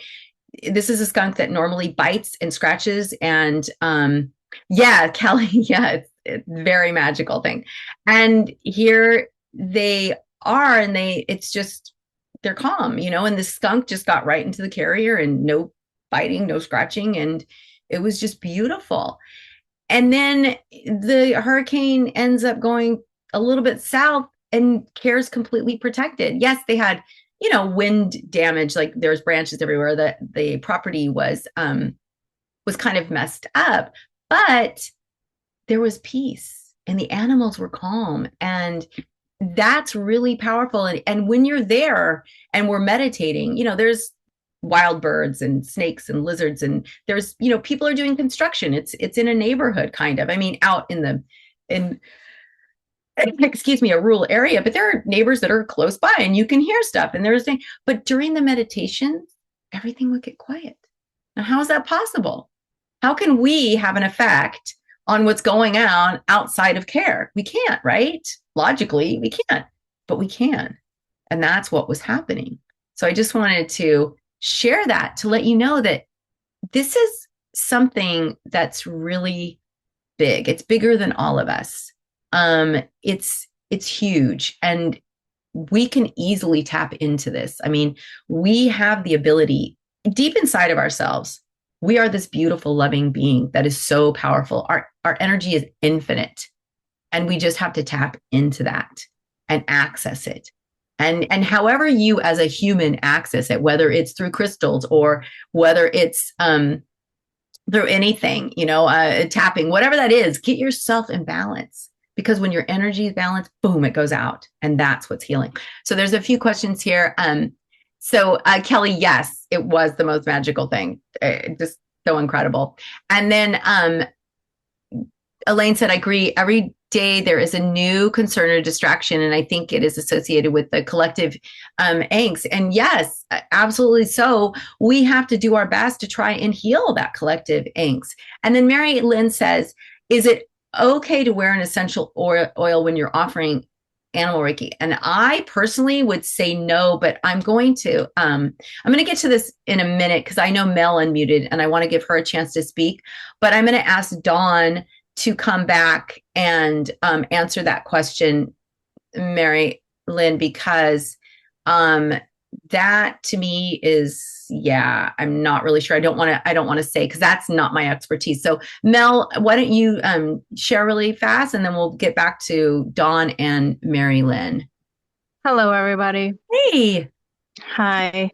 This is a skunk that normally bites and scratches. And yeah, Kelly, yeah, it's a very magical thing. And here they are, and it's just, they're calm, you know, and the skunk just got right into the carrier and no biting, no scratching. And it was just beautiful. And then the hurricane ends up going a little bit south and CARE's completely protected. Yes, they had, you know, wind damage, like there's branches everywhere. The property was kind of messed up, but there was peace and the animals were calm. And that's really powerful. And when you're there and we're meditating, you know, there's wild birds and snakes and lizards, and there's, you know, people are doing construction. It's in a neighborhood kind of, I mean, out in excuse me, a rural area, but there are neighbors that are close by and you can hear stuff. And but during the meditation, everything would get quiet. Now, how is that possible? How can we have an effect on what's going on outside of CARE? We can't, right? Logically, we can't, but we can. And that's what was happening. So I just wanted to share that to let you know that this is something that's really big. It's bigger than all of us. It's huge, and we can easily tap into this. I mean, we have the ability deep inside of ourselves, we are this beautiful, loving being that is so powerful. Our energy is infinite, and we just have to tap into that and access it. And however you as a human access it, whether it's through crystals or whether it's through anything, tapping, whatever that is, get yourself in balance. Because when your energy is balanced, boom, it goes out. And that's what's healing. So there's a few questions here. Kelly, yes, it was the most magical thing. Just so incredible. And then Elaine said, I agree. Every day there is a new concern or distraction, and I think it is associated with the collective angst. And yes, absolutely. So we have to do our best to try and heal that collective angst. And then Mary Lynn says, is it okay to wear an essential oil when you're offering animal Reiki? And I personally would say no, but I'm going to get to this in a minute because I know Mel unmuted and I want to give her a chance to speak. But I'm going to ask Dawn to come back and answer that question, Mary Lynn, because that to me is, yeah, I'm not really sure. I don't want to say, because that's not my expertise. So Mel, why don't you share really fast, and then we'll get back to Dawn and Mary Lynn. Hello, everybody. Hey. Hi.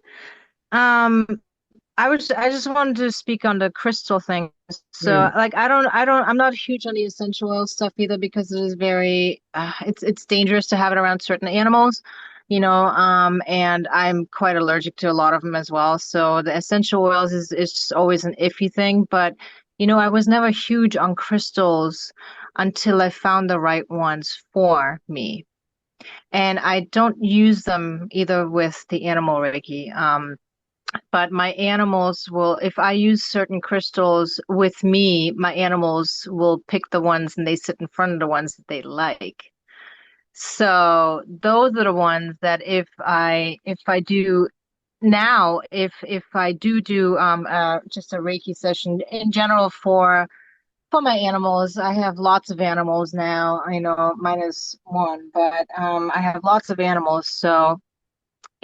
I just wanted to speak on the crystal thing. So like I'm not huge on the essential oil stuff either, because it is very it's dangerous to have it around certain animals, and I'm quite allergic to a lot of them as well. So the essential oils is just always an iffy thing. But I was never huge on crystals until I found the right ones for me. And I don't use them either with the animal Reiki. But my animals will, if I use certain crystals with me, my animals will pick the ones and they sit in front of the ones that they like. So those are the ones that if I do now, if I do just a Reiki session in general for my animals, I have lots of animals now. I know mine is one, but I have lots of animals, so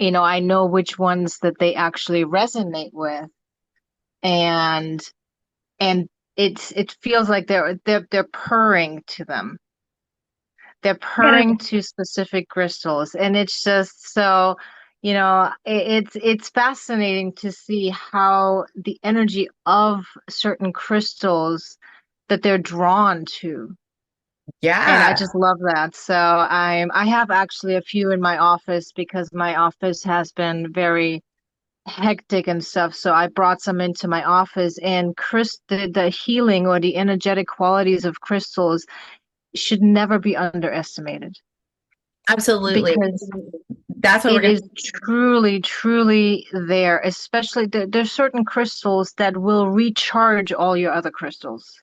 I know which ones that they actually resonate with, and it feels like they're purring to them. They're purring to specific crystals, and it's just so, it's fascinating to see how the energy of certain crystals that they're drawn to. Yeah. And I just love that. So I have actually a few in my office because my office has been very hectic and stuff. So I brought some into my office, and the healing or the energetic qualities of crystals should never be underestimated. Absolutely. Because that's what it is truly, truly there. Especially there's certain crystals that will recharge all your other crystals.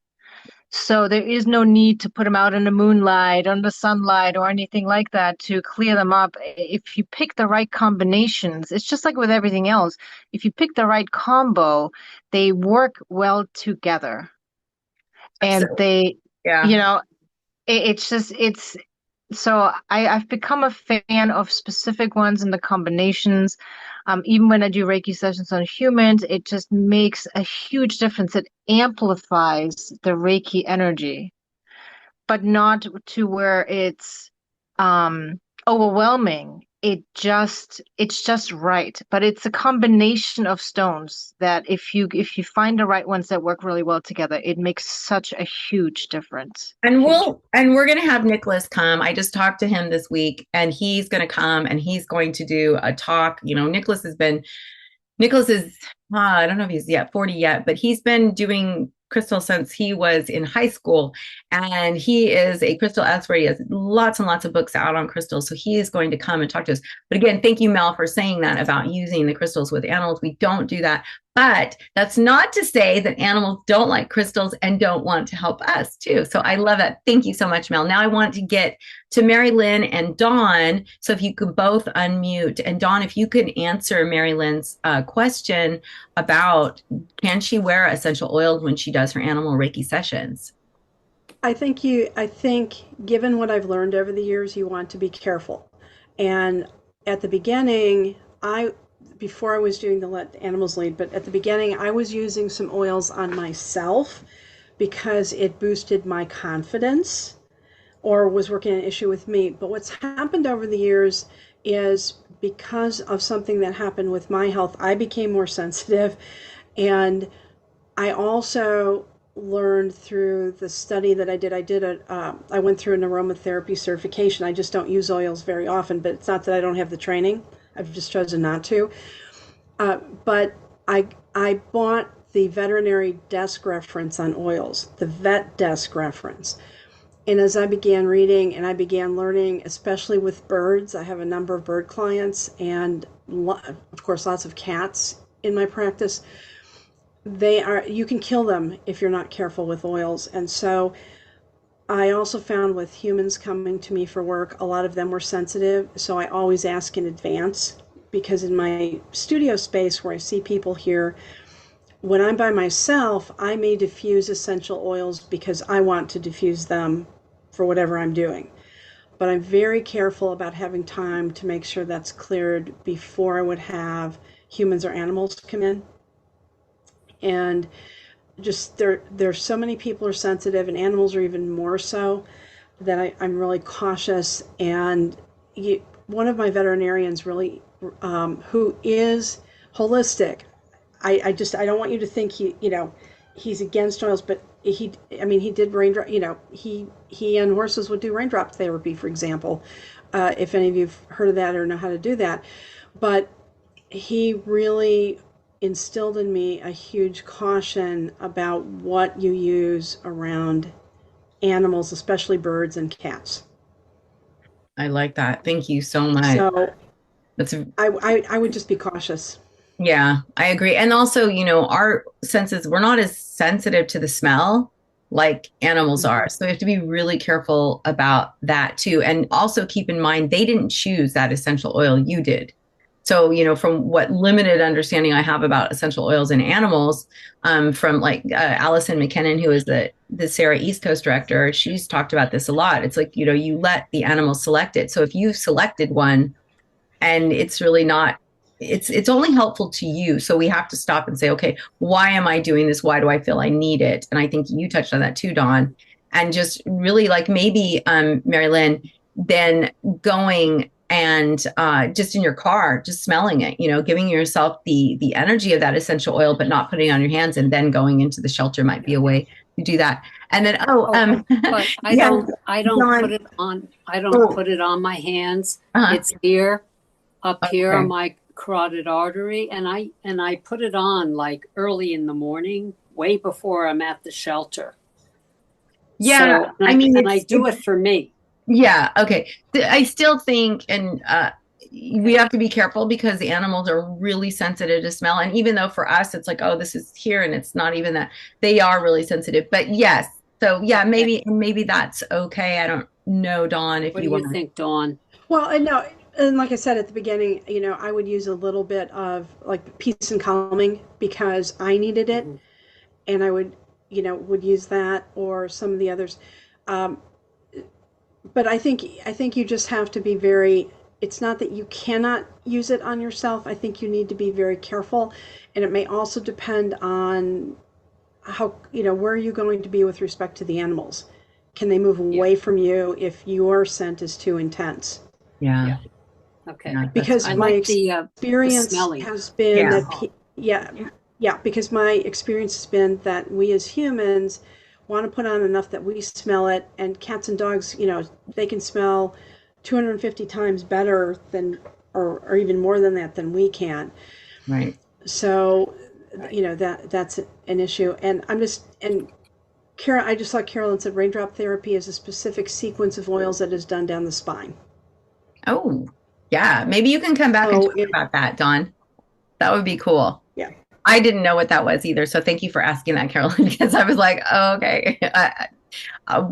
So there is no need to put them out in the moonlight, on the sunlight, or anything like that to clear them up. If you pick the right combinations, it's just like with everything else. If you pick the right combo, they work well together. And so I've become a fan of specific ones and the combinations. Even when I do Reiki sessions on humans, it just makes a huge difference. It amplifies the Reiki energy, but not to where it's overwhelming. It's just right. But it's a combination of stones that if you find the right ones that work really well together, it makes such a huge difference. And we're going to have Nicholas come. I just talked to him this week, and he's going to come and he's going to do a talk. Nicholas is, I don't know if he's yet 40 yet, but he's been doing crystal since he was in high school, and he is a crystal expert. He has lots and lots of books out on crystals, so he is going to come and talk to us. But again, thank you, Mel, for saying that about using the crystals with animals. We don't do that, but that's not to say that animals don't like crystals and don't want to help us too. So I love that. Thank you so much, Mel. Now I want to get to Mary Lynn and Dawn. So if you could both unmute, and Dawn, if you could answer Mary Lynn's question about, can she wear essential oils when she does her animal Reiki sessions? I think given what I've learned over the years, you want to be careful. And at the beginning, before I was doing the Let Animals Lead, but at the beginning, I was using some oils on myself because it boosted my confidence or was working an issue with me. But what's happened over the years is because of something that happened with my health, I became more sensitive. And I also learned through the study that I went through an aromatherapy certification. I just don't use oils very often, but it's not that I don't have the training. I've just chosen not to. But I bought the veterinary desk reference on oils, the vet desk reference. And as I began reading and I began learning, especially with birds, I have a number of bird clients and, of course, lots of cats in my practice. You can kill them if you're not careful with oils. And so I also found with humans coming to me for work, a lot of them were sensitive. So I always ask in advance, because in my studio space where I see people here, when I'm by myself, I may diffuse essential oils because I want to diffuse them for whatever I'm doing. But I'm very careful about having time to make sure that's cleared before I would have humans or animals come in. And just there's so many people are sensitive, and animals are even more so, that I'm really cautious. And one of my veterinarians really, who is holistic, I don't want you to think he's against oils, but he did raindrop, he on horses would do raindrop therapy, for example, if any of you've heard of that or know how to do that. But he really instilled in me a huge caution about what you use around animals, especially birds and cats. I like that. Thank you so much. So That's I would just be cautious. Yeah, I agree. And also, our senses, we're not as sensitive to the smell like animals are. So we have to be really careful about that too. And also keep in mind, they didn't choose that essential oil, you did. So, from what limited understanding I have about essential oils in animals, from like Allison McKinnon, who is the Sarah East Coast director, she's talked about this a lot. It's like, you let the animal select it. So if you've selected one and it's really not, it's only helpful to you. So we have to stop and say, okay, why am I doing this? Why do I feel I need it? And I think you touched on that too, Dawn. And just really like maybe, Mary Lynn, then going and just in your car, just smelling it, giving yourself the energy of that essential oil, but not putting it on your hands, and then going into the shelter might be a way to do that. And then, but I yeah, don't Dawn. put it on. I don't put it on my hands. It's here, up here on my carotid artery, and I put it on like early in the morning, way before I'm at the shelter. Yeah, so, I do it for me. Yeah. Okay. I still think, and we have to be careful because the animals are really sensitive to smell. And even though for us, it's like, oh, this is here, and it's not even that, they are really sensitive. But yes. So yeah, maybe that's okay. I don't know, Dawn, if What you do want you think, Dawn? Well, I know, and like I said at the beginning, I would use a little bit of like peace and calming because I needed it, and I would use that or some of the others. But I think you just have to be very. It's not that you cannot use it on yourself. I think you need to be very careful, and it may also depend on how where are you going to be with respect to the animals. Can they move away from you if your scent is too intense? Yeah. Okay. Yeah, Because I my like the experience smelling. has been that because my experience has been that we as humans want to put on enough that we smell it, and cats and dogs, they can smell 250 times better than or even more than that than we can. Right. So, that's an issue. And I just saw Carolyn said raindrop therapy is a specific sequence of oils that is done down the spine. Oh, yeah. Maybe you can come back and talk about that, Dawn. That would be cool. Yeah. I didn't know what that was either. So thank you for asking that, Carolyn, because I was like, oh, okay.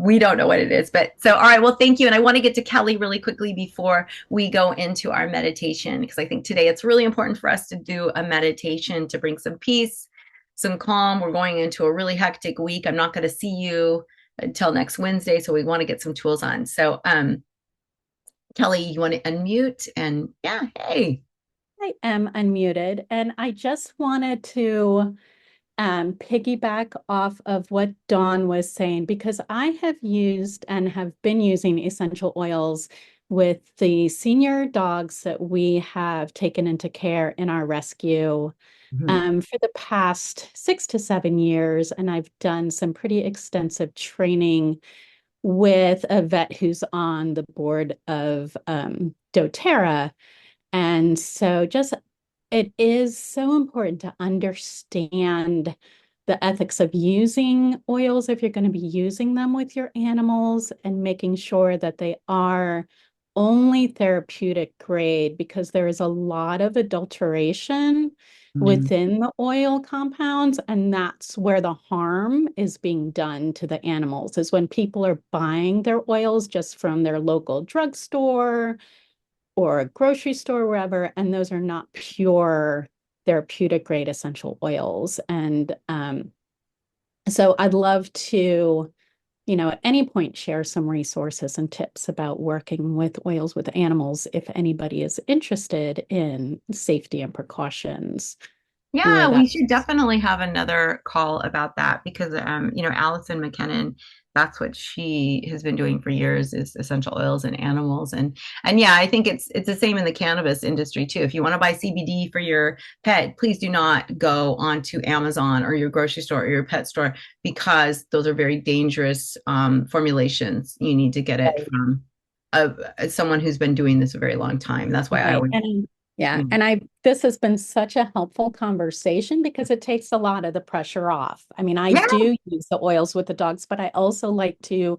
We don't know what it is. But so, all right. Well, thank you. And I want to get to Kelly really quickly before we go into our meditation, because I think today it's really important for us to do a meditation to bring some peace, some calm. We're going into a really hectic week. I'm not going to see you until next Wednesday. So we want to get some tools on. So, Kelly, you want to unmute? And yeah, hey. I am unmuted, and I just wanted to piggyback off of what Dawn was saying, because I have used and have been using essential oils with the senior dogs that we have taken into care in our rescue for the past 6 to 7 years. And I've done some pretty extensive training with a vet who's on the board of doTERRA. And so just it is so important to understand the ethics of using oils if you're going to be using them with your animals, and making sure that they are only therapeutic grade, because there is a lot of adulteration within the oil compounds, and that's where the harm is being done to the animals, is when people are buying their oils just from their local drugstore or a grocery store, wherever, and those are not pure therapeutic grade essential oils. And so I'd love to, at any point, share some resources and tips about working with oils with animals if anybody is interested in safety and precautions. Yeah, we should definitely have another call about that, because Allison McKinnon, that's what she has been doing for years, is essential oils in animals. And yeah, I think it's the same in the cannabis industry too. If you want to buy CBD for your pet, please do not go onto Amazon or your grocery store or your pet store, because those are very dangerous formulations. You need to get it from someone who's been doing this a very long time. That's why I always this has been such a helpful conversation, because it takes a lot of the pressure off. I mean, I do use the oils with the dogs, but I also like to,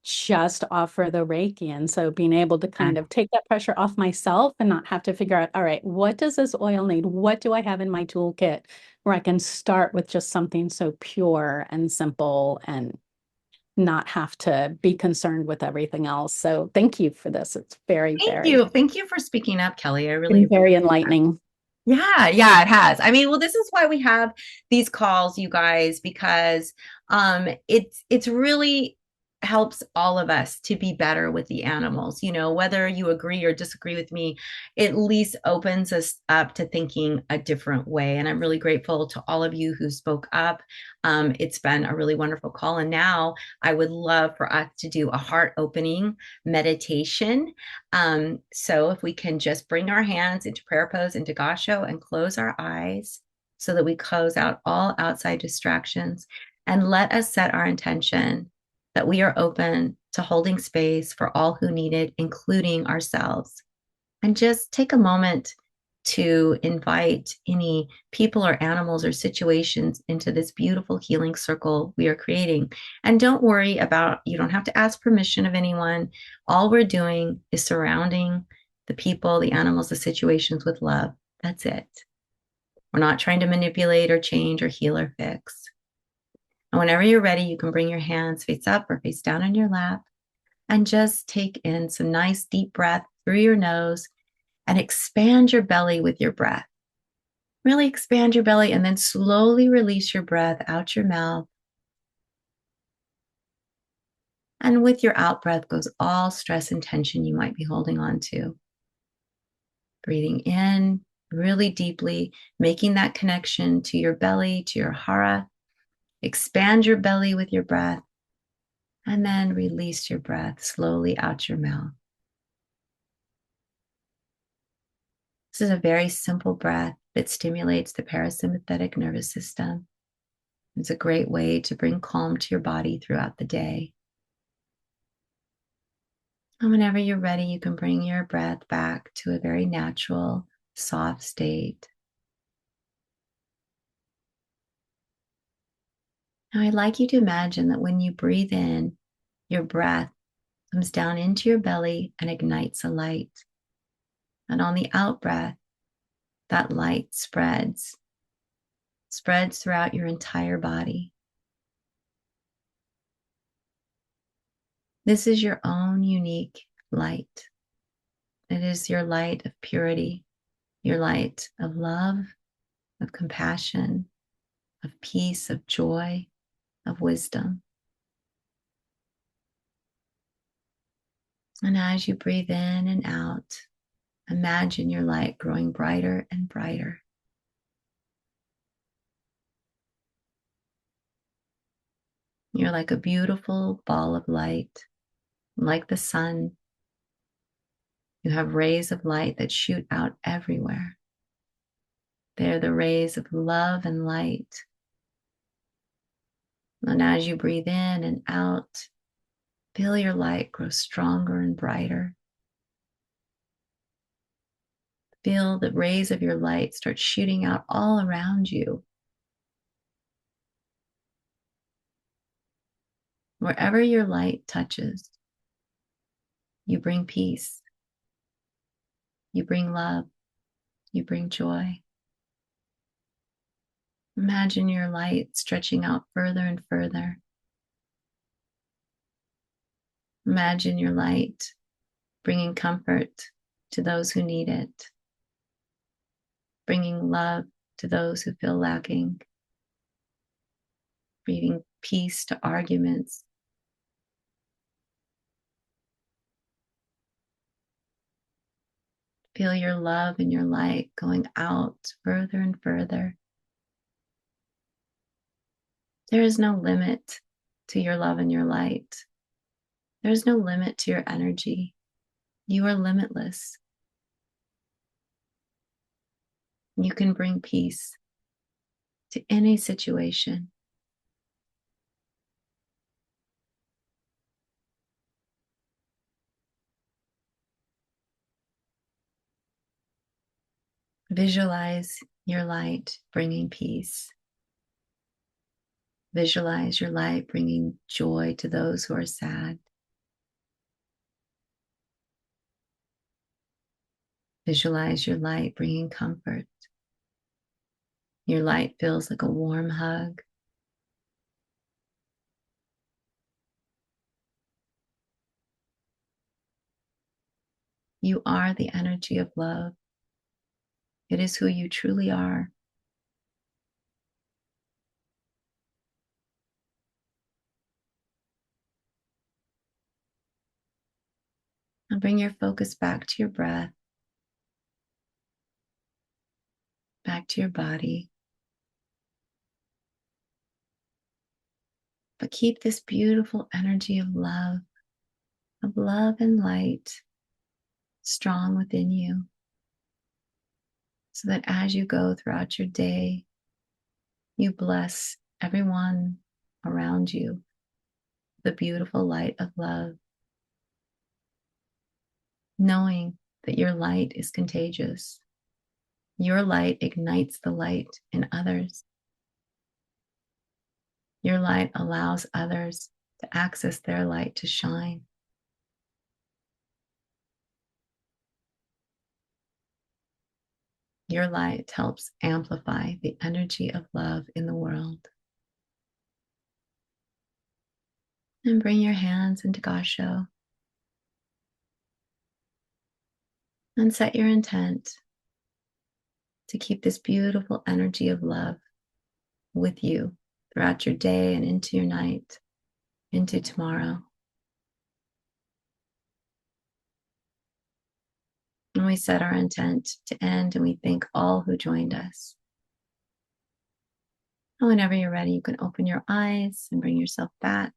just offer the Reiki. And so being able to kind of take that pressure off myself and not have to figure out, all right, what does this oil need? What do I have in my toolkit, where I can start with just something so pure and simple and not have to be concerned with everything else. So thank you for this. It's thank you for speaking up, Kelly. I really been very enlightening. Yeah, it has. I mean, well, this is why we have these calls, you guys, because it's really helps all of us to be better with the animals. Whether you agree or disagree with me, it at least opens us up to thinking a different way. And I'm really grateful to all of you who spoke up. It's been a really wonderful call. And now I would love for us to do a heart opening meditation. So if we can just bring our hands into prayer pose, into Gasho, and close our eyes so that we close out all outside distractions, and let us set our intention that we are open to holding space for all who need it, including ourselves. And just take a moment to invite any people or animals or situations into this beautiful healing circle we are creating. And don't worry about, you don't have to ask permission of anyone. All we're doing is surrounding the people, the animals, the situations with love. That's it. We're not trying to manipulate or change or heal or fix. And whenever you're ready, you can bring your hands face up or face down on your lap, and just take in some nice deep breath through your nose, and expand your belly with your breath. Really expand your belly, and then slowly release your breath out your mouth. And with your out breath goes all stress and tension you might be holding on to. Breathing in really deeply, making that connection to your belly, to your hara. Expand your belly with your breath, and then release your breath slowly out your mouth. This is a very simple breath that stimulates the parasympathetic nervous system. It's a great way to bring calm to your body throughout the day. And whenever you're ready, you can bring your breath back to a very natural, soft state. Now, I'd like you to imagine that when you breathe in, your breath comes down into your belly and ignites a light. And on the out breath, that light spreads throughout your entire body. This is your own unique light. It is your light of purity, your light of love, of compassion, of peace, of joy, of wisdom. And as you breathe in and out, Imagine your light growing brighter and brighter. You're like a beautiful ball of light, like the sun. You have rays of light that shoot out everywhere. They're the rays of love and light. And as you breathe in and out, feel your light grow stronger and brighter. Feel the rays of your light start shooting out all around you. Wherever your light touches, you bring peace. You bring love. You bring joy. Imagine your light stretching out further and further. Imagine your light bringing comfort to those who need it, bringing love to those who feel lacking, bringing peace to arguments. Feel your love and your light going out further and further. There is no limit to your love and your light. There is no limit to your energy. You are limitless. You can bring peace to any situation. Visualize your light bringing peace. Visualize your light bringing joy to those who are sad. Visualize your light bringing comfort. Your light feels like a warm hug. You are the energy of love. It is who you truly are. And bring your focus back to your breath, back to your body. But keep this beautiful energy of love and light strong within you, so that as you go throughout your day, you bless everyone around you with the beautiful light of love, knowing that your light is contagious. Your light ignites the light in others. Your light allows others to access their light to shine. Your light helps amplify the energy of love in the world. And bring your hands into Gasho. And set your intent to keep this beautiful energy of love with you throughout your day and into your night, into tomorrow. And we set our intent to end, and we thank all who joined us. And whenever you're ready, you can open your eyes and bring yourself back.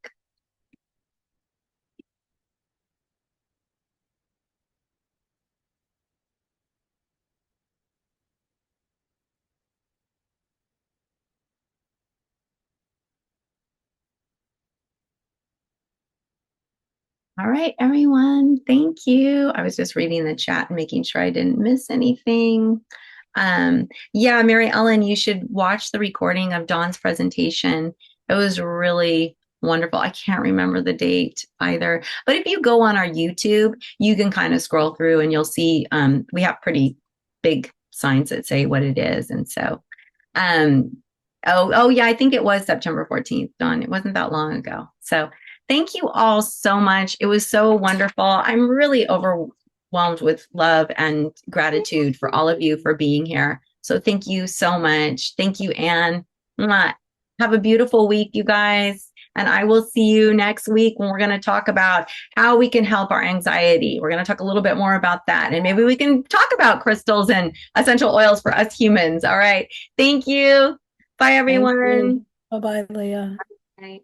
All right, everyone. Thank you. I was just reading the chat and making sure I didn't miss anything. Yeah, Mary Ellen, you should watch the recording of Dawn's presentation. It was really wonderful. I can't remember the date either. But if you go on our YouTube, you can kind of scroll through and you'll see we have pretty big signs that say what it is. And so, oh yeah, I think it was September 14th, Dawn. It wasn't that long ago. So thank you all so much. It was so wonderful. I'm really overwhelmed with love and gratitude for all of you for being here. So thank you so much. Thank you, Anne. Mwah. Have a beautiful week, you guys. And I will see you next week when we're going to talk about how we can help our anxiety. We're going to talk a little bit more about that. And maybe we can talk about crystals and essential oils for us humans. All right. Thank you. Bye, everyone. Bye-bye, Leah. Bye.